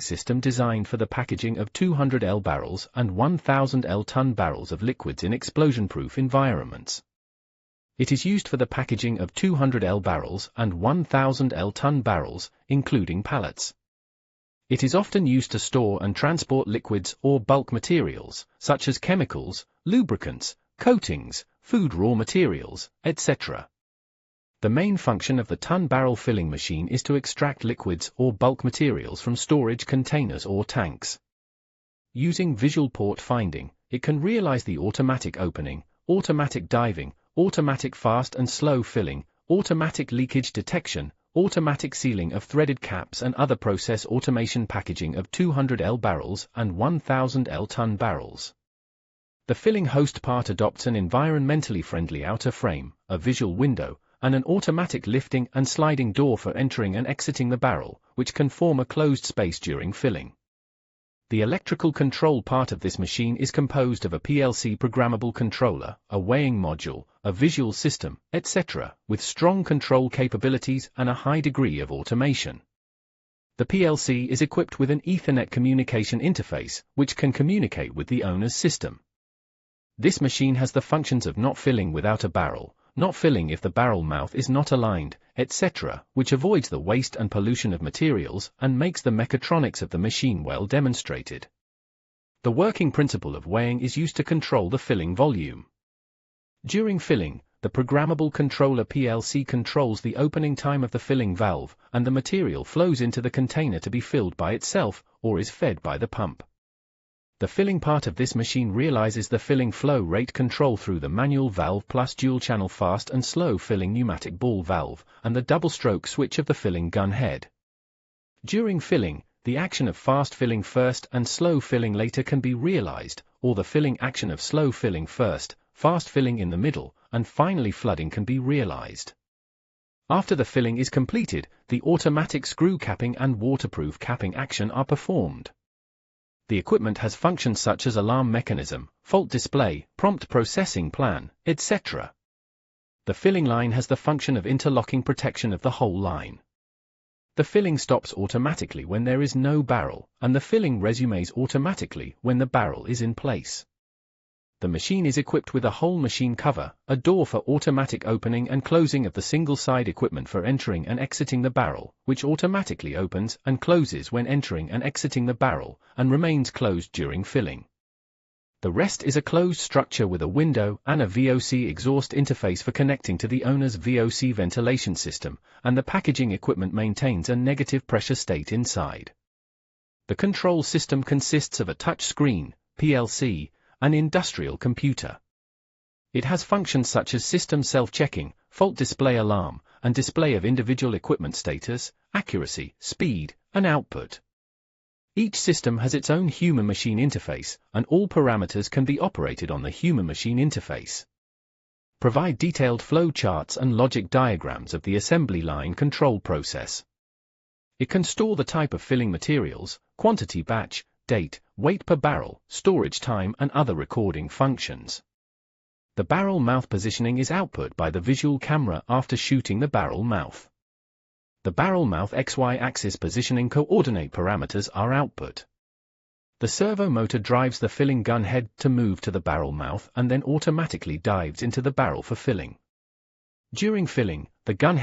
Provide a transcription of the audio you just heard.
system designed for the packaging of 200L barrels and 1000L ton barrels of liquids in explosion-proof environments. It is used for the packaging of 200L barrels and 1000L ton barrels, including pallets. It is often used to store and transport liquids or bulk materials, such as chemicals, lubricants, coatings, food raw materials, etc. The main function of the ton barrel filling machine is to extract liquids or bulk materials from storage containers or tanks. Using visual port finding, it can realize the automatic opening, automatic diving, automatic fast and slow filling, automatic leakage detection, automatic sealing of threaded caps and other process automation packaging of 200L barrels and 1000L ton barrels. The filling host part adopts an environmentally friendly outer frame, a visual window, and an automatic lifting and sliding door for entering and exiting the barrel, which can form a closed space during filling. The electrical control part of this machine is composed of a PLC programmable controller, a weighing module, a visual system, etc., with strong control capabilities and a high degree of automation. The PLC is equipped with an Ethernet communication interface, which can communicate with the owner's system. This machine has the functions of not filling without a barrel, not filling if the barrel mouth is not aligned, etc., which avoids the waste and pollution of materials and makes the mechatronics of the machine well demonstrated. The working principle of weighing is used to control the filling volume. During filling, the programmable controller PLC controls the opening time of the filling valve, and the material flows into the container to be filled by itself, or is fed by the pump. The filling part of this machine realizes the filling flow rate control through the manual valve plus dual-channel fast and slow filling pneumatic ball valve, and the double-stroke switch of the filling gun head. During filling, the action of fast filling first and slow filling later can be realized, or the filling action of slow filling first, fast filling in the middle, and finally flooding can be realized. After the filling is completed, the automatic screw capping and waterproof capping action are performed. The equipment has functions such as alarm mechanism, fault display, prompt processing plan, etc. The filling line has the function of interlocking protection of the whole line. The filling stops automatically when there is no barrel, and the filling resumes automatically when the barrel is in place. The machine is equipped with a whole machine cover, a door for automatic opening and closing of the single-side equipment for entering and exiting the barrel, which automatically opens and closes when entering and exiting the barrel, and remains closed during filling. The rest is a closed structure with a window and a VOC exhaust interface for connecting to the owner's VOC ventilation system, and the packaging equipment maintains a negative pressure state inside. The control system consists of a touch screen, PLC, an industrial computer. It has functions such as system self-checking, fault display alarm, and display of individual equipment status, accuracy, speed, and output. Each system has its own human-machine interface, and all parameters can be operated on the human-machine interface. Provide detailed flow charts and logic diagrams of the assembly line control process. It can store the type of filling materials, quantity batch, date, weight per barrel, storage time and other recording functions. The barrel mouth positioning is output by the visual camera after shooting the barrel mouth. The barrel mouth XY axis positioning coordinate parameters are output. The servo motor drives the filling gun head to move to the barrel mouth and then automatically dives into the barrel for filling. During filling, the gun head